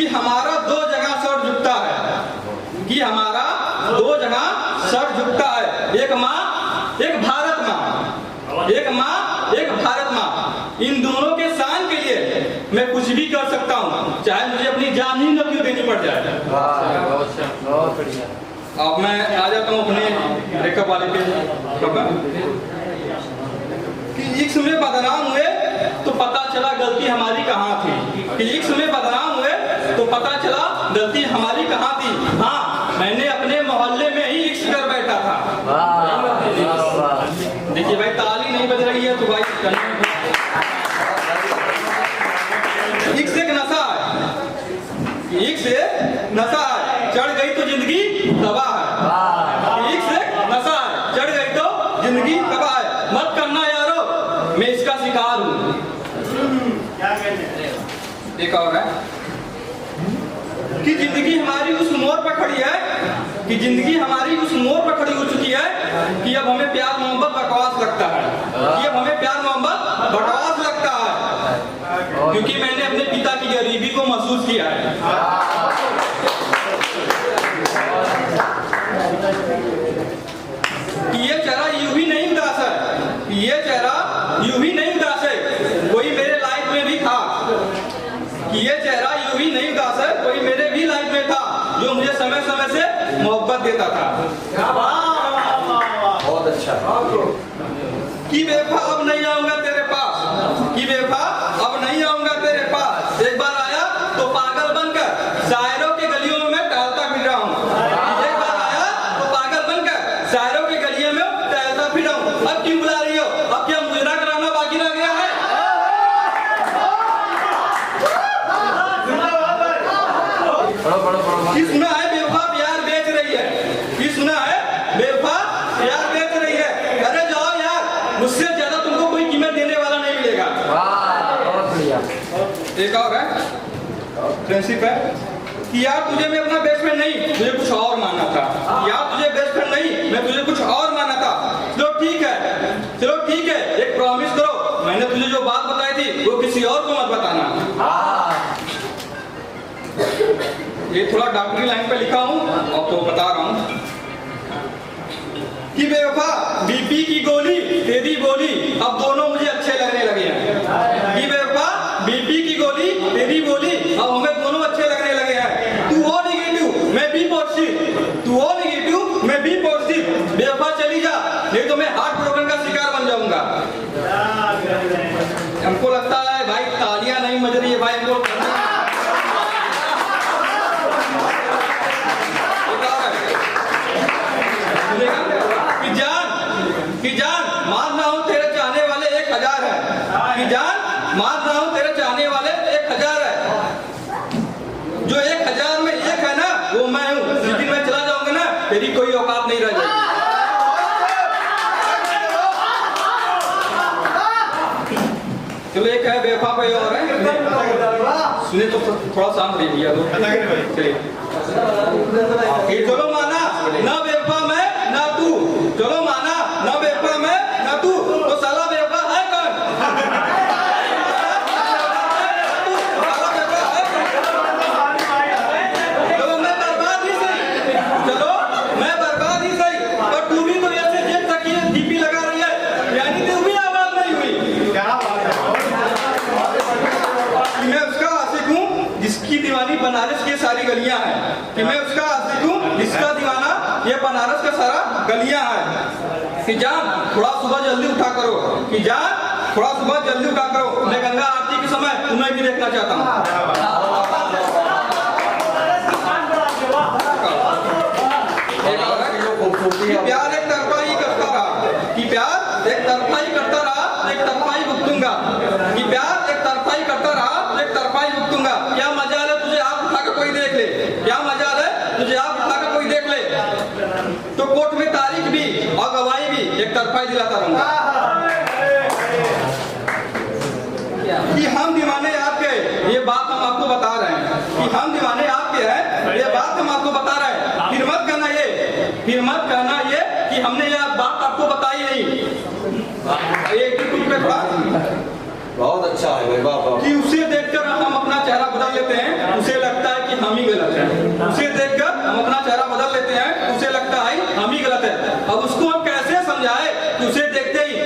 कि हमारा दो जगह सर झुकता है, कि हमारा दो जगह सर झुकता है, एक माँ एक भारत माँ, एक माँ एक भारत माँ। इन दोनों के शान के लिए मैं कुछ भी कर सकता हूँ, चाहे मुझे अपनी जान ही न क्यों देनी पड़ जाए। बहुत बढ़िया। अब मैं आ जाता हूँ अपने ब्रेकअप वाले पे। कि इश्क में बदनाम हुए तो पता चला गलती हमारी कहाँ थी, कि इश्क में बदनाम हुए तो पता चला गलती हमारी कहाँ थी। हाँ, मैंने अपने मोहल्ले में ही इश्क कर बैठा था। देखिए भाई, ताली नहीं बज रही है तो भाई इश्क एक नशा है, इश्क एक नशा है, चढ़ गई तो जिंदगी तबाह है। इश्क एक नशा है, चढ़ गई तो जिंदगी तबाह है। मत करना यारो, मैं इसका शिकार हूँ। एक और है कि जिंदगी हमारी उस मोड़ पर खड़ी है, कि जिंदगी हमारी उस मोड़ पर खड़ी हो चुकी है कि अब हमें प्यार मोहब्बत बकवास लगता है, कि अब हमें प्यार मोहब्बत बकवास लगता है, क्योंकि मैंने अपने पिता की गरीबी को महसूस किया है। कि ये चेहरा यूं ही नहीं उदास है, ये चेहरा यूं ही नहीं उदास है, कोई मेरे लाइफ में भी था। कि ये चेहरा यूं ही नहीं उदास है, कोई मेरे भी लाइफ में था, जो मुझे समय समय से मोहब्बत देता था। बहुत अच्छा। कि बेवफा अब नहीं आऊंगा तेरे पास, कि बेवफा अब नहीं आऊंगा तेरे पास, एक बार आया तो पागल बनकर शायरों के गलियों में मैं टहलता फिर रहा हूँ। एक बार आया तो पागल बनकर शायरों के गलियों में टहलता फिर रहा हूँ। अब क्यों बुला रही हो, अब क्या मुजरा कराना बाकी रह गया है? कि सुना है बेवफा प्यार बेच रही है, कि सुना है बेवफा प्यार बेच रही है। अरे जाओ यार, मुझसे ज्यादा तुमको कोई कीमत देने वाला नहीं मिलेगा। एक और है फ्रेंडशिप है कि यार तुझे मैं अपना बेस्ट फ्रेंड नहीं, तुझे कुछ और माना था। यार तुझे बेस्ट फ्रेंड नहीं, मैं तुझे कुछ और माना था। चलो ठीक है, चलो ठीक है, एक प्रॉमिस करो, मैंने तुझे जो बात बताई थी वो किसी और को मत बताना। ये थोड़ा डॉक्टरी लाइन पे लिखा हूँ और तो बता रहा हूँ कि बेवफा बीपी की गोली तेरी बोली अब दोनों मुझे अच्छे लगने लगे हैं। कि बेवफा बीपी की गोली तेरी बोली अब हमें दोनों अच्छे लगने लगे हैं। तू ओ नेगेटिव मैं बी पॉजिटिव, तू ओ नेगेटिव मैं बी पॉजिटिव। बेवफा चली जा, नहीं तो मैं हार्ट प्रॉब्लम का शिकार बन जाऊंगा। हमको लगता है भाई तालियां नहीं बज रही है भाई, हमको कि जान मान रहा हूं तेरे चाहने वाले 1000 है, कि जान मान रहा हूं तेरे चाहने वाले 1000 है। जो 1000 में एक है ना वो मैं हूं। जिस दिन मैं चला जाऊंगा ना तेरी कोई औकात नहीं रह जाएगी। चलो एक है बेवफा पे और है, सुने तो थोड़ा शांत रहिए भैया लोग। चलिए चलो माना ना बेवफा मैं ना तू, चलो माना ना बेवफा मैं ना तू, तो साला बेवफा है कौन? चलो मैं बर्बाद ही सही, चलो मैं बर्बाद ही सही, पर तू भी तो ऐसे देख सकी है डीपी लगा रही है, यानी तू भी आवाज नहीं हुई। मैं उसका आशिक हूँ जिसकी दीवानी बनारस की सारी गलियां हैं, कि मैं उसका आशिक हूँ जिसका दीवाना ये बनारस का सारा गलियां हैं। कि जान थोड़ा सुबह जल्दी उठा करो, कि जान थोड़ा सुबह जल्दी उठा करो, मैं गंगा आरती के समय तुम्हें भी देखना चाहता हूँ। प्यार एक तरफा ही करता रहा, कि प्यार एक तरफा ही करता रहा, एक तरफा ही भुगतूंगा। कि प्यार एक तरफा ही करता रहा, एक तरफा ही भुगतूंगा। क्या मजा है तुझे आप उठा कर कोई देख ले, क्या मजा है तुझे आप उठा कर कोई देख ले, तो कोर्ट में तारीख भी और गवाही भी एक तरफा ही दिलाता रहूंगा। कि हम दीवाने आपके, ये बात हम आपको बता रहे हैं, कि हम दीवाने आपके हैं, ये बात हम आपको बता रहे हैं। फिर मत कहना ये, फिर मत कहना ये कि हमने ये बात आपको बताई नहीं। बहुत अच्छा है भाई, वाह वाह। कि उसे देखकर हम अपना चेहरा बदल लेते हैं, उसे लगता है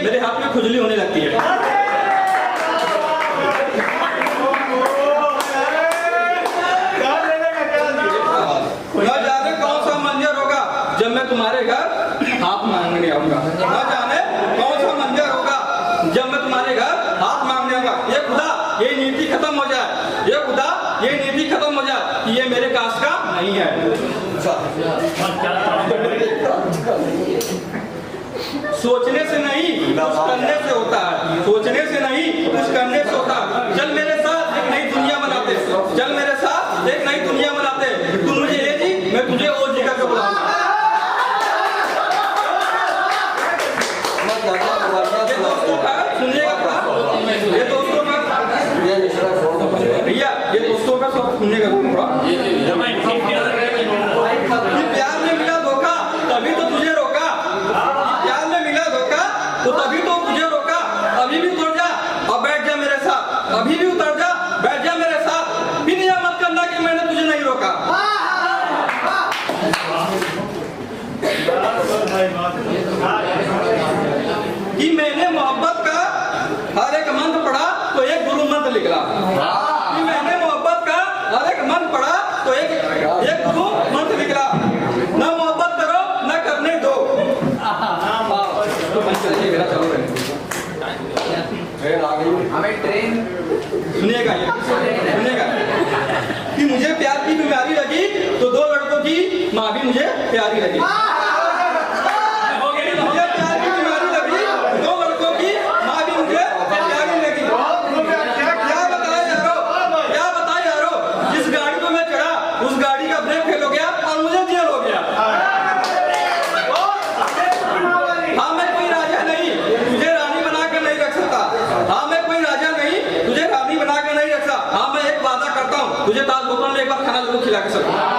मेरे हाथ में खुजली होने लगती है। न जाने कौन सा मंजर होगा जब मैं तुम्हारे घर हाथ मांगने आऊंगा। न जाने कौन सा मंजर होगा जब मैं तुम्हारे घर हाथ मांगने आऊंगा। ये खुदा ये नीति खत्म हो जाए, ये खुदा ये नीति खत्म हो जाए कि ये मेरे कास्ट का नहीं है। सोचने से नहीं कुछ करने से होता है, सोचने से नहीं कुछ करने से होता है। चल मेरे साथ एक नई दुनिया बनाते, चल मेरे साथ एक नई दुनिया बनाते। तू मुझे ए जी, मैं तुझे ओ जी करके बुलाऊंगा। ये दोस्तों का सुनिएगा थोड़ा, ये दोस्तों का भैया, ये दोस्तों का सब सुनिएगा थोड़ा। प्यार में मिला धोखा तभी तो तुझे रोका, प्यार में मिला धोखा तो तभी तो तुझे रोका। अभी भी उतर जा और बैठ जा मेरे साथ, अभी भी उतर जा बैठ जा मेरे साथ। फिर यह मत करना कि मैंने तुझे नहीं रोका। कि मैंने मोहब्बत का हर एक मंत्र पढ़ा तो एक गुरु मंत्र निकला। कि मैंने मोहब्बत का हर एक मंत्र पढ़ा तो एक गुरु मंत्र निकला। न मोहब्बत करो न करने दो। सुनिएगा ये, सुनिएगा कि मुझे प्यार की बीमारी लगी तो दो लड़कों की माँ भी मुझे प्यारी लगी। मुझे प्यार की बीमारी लगी, दो लड़कों की माँ भी मुझे प्यारी लगी। क्या बताया यारो, क्या बताया यारो, जिस गाड़ी को मैं चढ़ा उस गाड़ी का ब्रेक फेल हो गया और मुझे जेल हो गया। हाँ मैं कोई राजा नहीं तुझे रानी बना कर नहीं रख सकता। हाँ मैं कोई राजा नहीं तुझे रानी बना कर नहीं रख सकता। हाँ मैं एक वादा करता हूँ तुझे ताज होटल में एक बार खाना जरूर खिला के सकता हूँ।